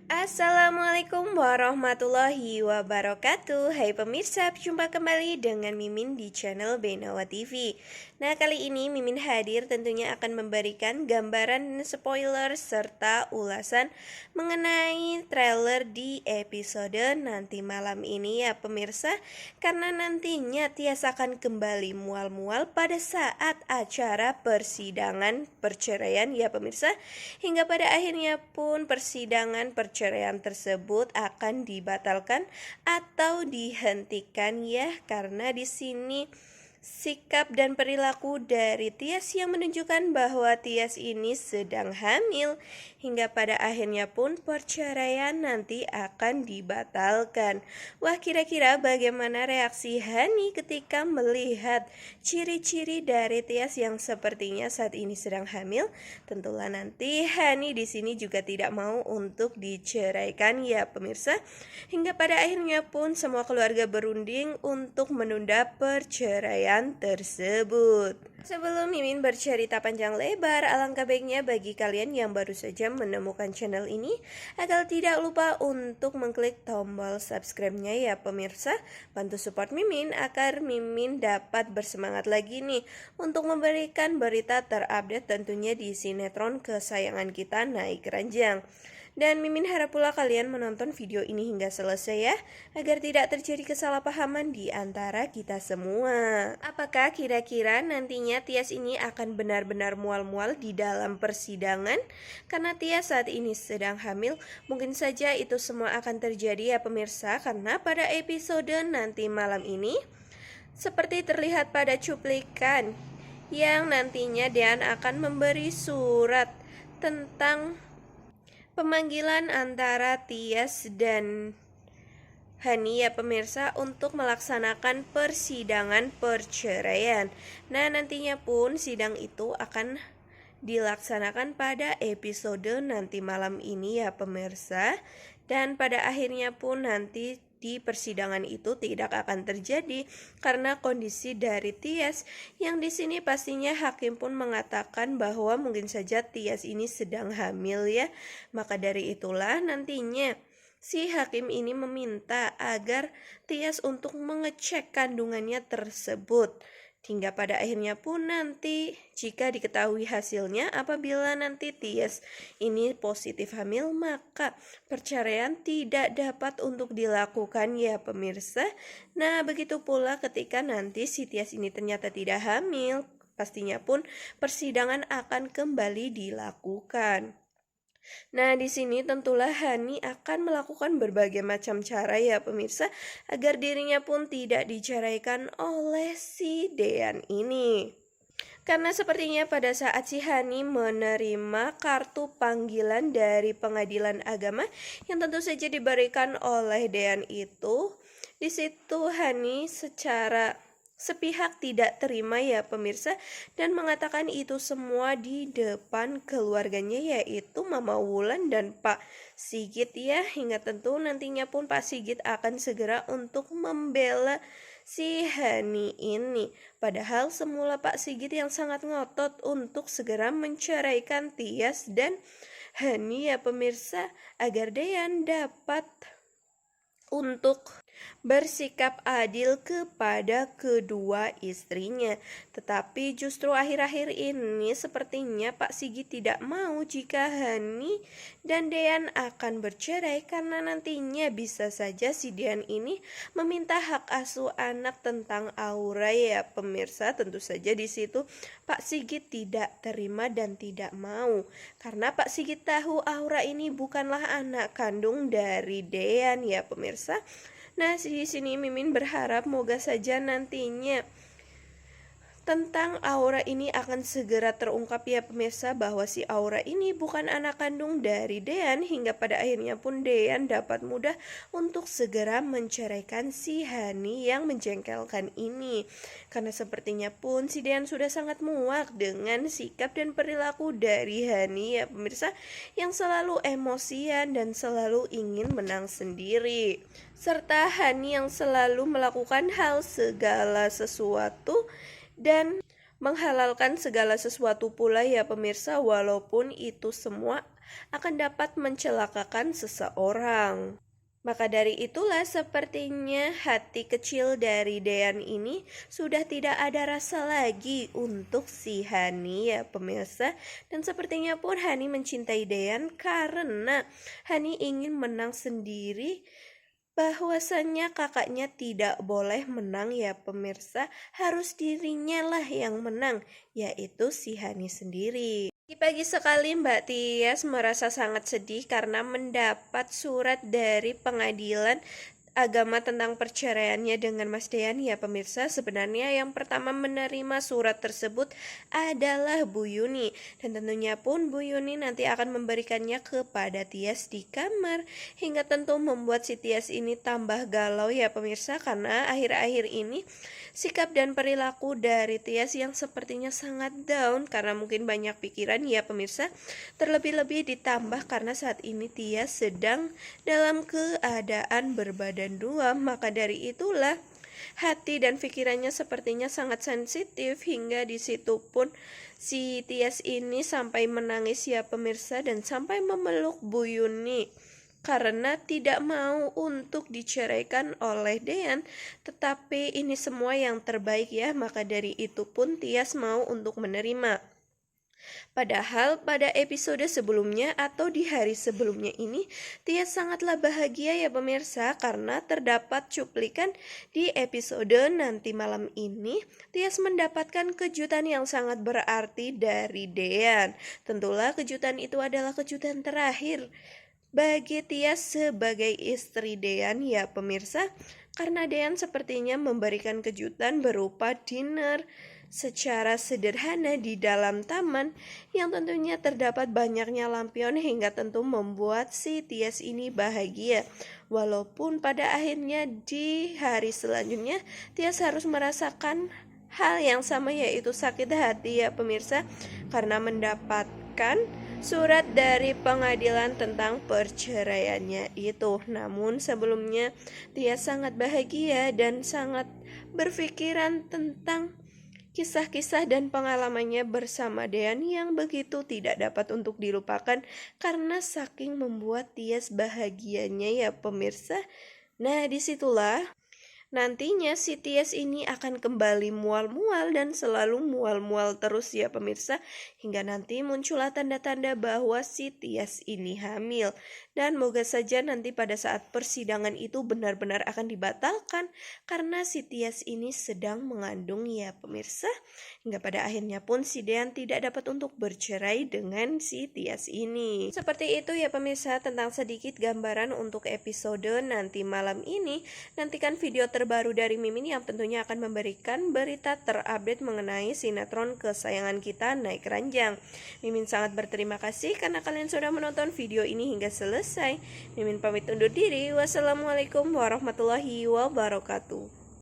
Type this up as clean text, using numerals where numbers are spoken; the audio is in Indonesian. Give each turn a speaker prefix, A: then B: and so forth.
A: Assalamualaikum warahmatullahi wabarakatuh. Hai pemirsa, jumpa kembali dengan Mimin di channel Benawa TV. Nah, kali ini Mimin hadir tentunya akan memberikan gambaran dan spoiler serta ulasan mengenai trailer di episode nanti malam ini ya pemirsa. Karena nantinya Tias akan kembali mual-mual pada saat acara persidangan perceraian ya pemirsa. Hingga pada akhirnya pun persidangan perceraian tersebut akan dibatalkan atau dihentikan ya, karena di sini sikap dan perilaku dari Tias yang menunjukkan bahwa Tias ini sedang hamil, hingga pada akhirnya pun perceraian nanti akan dibatalkan. Wah, kira-kira bagaimana reaksi Hani ketika melihat ciri-ciri dari Tias yang sepertinya saat ini sedang hamil? Tentulah nanti Hani di sini juga tidak mau untuk diceraikan ya pemirsa. Hingga pada akhirnya pun semua keluarga berunding untuk menunda perceraian tersebut. Sebelum Mimin bercerita panjang lebar, alangkah baiknya bagi kalian yang baru saja menemukan channel ini agar tidak lupa untuk mengklik tombol subscribe-nya ya pemirsa. Bantu support Mimin agar Mimin dapat bersemangat lagi nih untuk memberikan berita terupdate tentunya di sinetron kesayangan kita Naik Ranjang. Dan Mimin harap pula kalian menonton video ini hingga selesai ya, agar tidak terjadi kesalahpahaman di antara kita semua. Apakah kira-kira nantinya Tias ini akan benar-benar mual-mual di dalam persidangan? Karena Tias saat ini sedang hamil, mungkin saja itu semua akan terjadi ya pemirsa, karena pada episode nanti malam ini, seperti terlihat pada cuplikan, yang nantinya Dean akan memberi surat tentang pemanggilan antara Tias dan Hani ya pemirsa untuk melaksanakan persidangan perceraian. Nah, nantinya pun sidang itu akan dilaksanakan pada episode nanti malam ini ya pemirsa. Dan pada akhirnya pun nanti di persidangan itu tidak akan terjadi karena kondisi dari Tias yang di sini pastinya hakim pun mengatakan bahwa mungkin saja Tias ini sedang hamil ya. Maka dari itulah nantinya si hakim ini meminta agar Tias untuk mengecek kandungannya tersebut. Hingga pada akhirnya pun nanti jika diketahui hasilnya, apabila nanti Tias ini positif hamil, maka perceraian tidak dapat untuk dilakukan ya pemirsa. Nah, begitu pula ketika nanti si Tias ini ternyata tidak hamil, pastinya pun persidangan akan kembali dilakukan. Nah, di sini tentulah Hani akan melakukan berbagai macam cara ya pemirsa, agar dirinya pun tidak diceraikan oleh si Dean ini. Karena sepertinya pada saat si Hani menerima kartu panggilan dari pengadilan agama yang tentu saja diberikan oleh Dean itu, di situ Hani secara sepihak tidak terima ya pemirsa, dan mengatakan itu semua di depan keluarganya yaitu Mama Wulan dan Pak Sigit ya. Hingga tentu nantinya pun Pak Sigit akan segera untuk membela si Hani ini. Padahal semula Pak Sigit yang sangat ngotot untuk segera menceraikan Tias dan Hani ya pemirsa, agar Dean dapat untuk bersikap adil kepada kedua istrinya. Tetapi justru akhir-akhir ini sepertinya Pak Sigit tidak mau jika Hani dan Dean akan bercerai, karena nantinya bisa saja si Dean ini meminta hak asuh anak tentang Aura ya pemirsa. Tentu saja di situ Pak Sigit tidak terima dan tidak mau, karena Pak Sigit tahu Aura ini bukanlah anak kandung dari Dean ya pemirsa. Nah, di sini Mimin berharap moga saja nantinya tentang Aura ini akan segera terungkap ya pemirsa, bahwa si Aura ini bukan anak kandung dari Dean, hingga pada akhirnya pun Dean dapat mudah untuk segera menceraikan si Hani yang menjengkelkan ini. Karena sepertinya pun si Dean sudah sangat muak dengan sikap dan perilaku dari Hani ya pemirsa, yang selalu emosian dan selalu ingin menang sendiri, serta Hani yang selalu melakukan hal segala sesuatu dan menghalalkan segala sesuatu pula ya pemirsa, walaupun itu semua akan dapat mencelakakan seseorang. Maka dari itulah sepertinya hati kecil dari Dean ini sudah tidak ada rasa lagi untuk si Hani ya pemirsa. Dan sepertinya pun Hani mencintai Dean karena Hani ingin menang sendiri. Bahwasannya kakaknya tidak boleh menang ya pemirsa, harus dirinya lah yang menang, yaitu si Hani sendiri. Pagi sekali Mbak Tias merasa sangat sedih karena mendapat surat dari pengadilan agama tentang perceraiannya dengan Mas Dean ya pemirsa. Sebenarnya yang pertama menerima surat tersebut adalah Bu Yuni, dan tentunya pun Bu Yuni nanti akan memberikannya kepada Tias di kamar, hingga tentu membuat si Tias ini tambah galau ya pemirsa, karena akhir-akhir ini sikap dan perilaku dari Tias yang sepertinya sangat down karena mungkin banyak pikiran ya pemirsa. Terlebih-lebih ditambah karena saat ini Tias sedang dalam keadaan berbadan dua, maka dari itulah hati dan pikirannya sepertinya sangat sensitif, hingga di situ pun si Tias ini sampai menangis ya pemirsa, dan sampai memeluk Bu Yuni karena tidak mau untuk diceraikan oleh Dean. Tetapi ini semua yang terbaik ya, maka dari itu pun Tias mau untuk menerima. Padahal pada episode sebelumnya atau di hari sebelumnya ini Tias sangatlah bahagia ya pemirsa, karena terdapat cuplikan di episode nanti malam ini Tias mendapatkan kejutan yang sangat berarti dari Dean. Tentulah kejutan itu adalah kejutan terakhir bagi Tias sebagai istri Dean ya pemirsa, karena Dean sepertinya memberikan kejutan berupa dinner secara sederhana di dalam taman yang tentunya terdapat banyaknya lampion, hingga tentu membuat si Tias ini bahagia. Walaupun pada akhirnya di hari selanjutnya Tias harus merasakan hal yang sama, yaitu sakit hati ya pemirsa, karena mendapatkan surat dari pengadilan tentang perceraiannya itu. Namun sebelumnya Tias sangat bahagia dan sangat berpikiran tentang kisah-kisah dan pengalamannya bersama Dean yang begitu tidak dapat untuk dilupakan karena saking membuat Tias bahagianya ya pemirsa. Nah, disitulah nantinya si Tias ini akan kembali mual-mual dan selalu mual-mual terus ya pemirsa, hingga nanti muncullah tanda-tanda bahwa si Tias ini hamil. Dan moga saja nanti pada saat persidangan itu benar-benar akan dibatalkan karena si Tias ini sedang mengandung ya pemirsa. Hingga pada akhirnya pun si Dean tidak dapat untuk bercerai dengan si Tias ini. Seperti itu ya pemirsa tentang sedikit gambaran untuk episode nanti malam ini. Nantikan video terbaru dari Mimin yang tentunya akan memberikan berita terupdate mengenai sinetron kesayangan kita naik ranjang. Mimin sangat berterima kasih karena kalian sudah menonton video ini hingga selesai. Mimin pamit undur diri. Wassalamualaikum warahmatullahi wabarakatuh.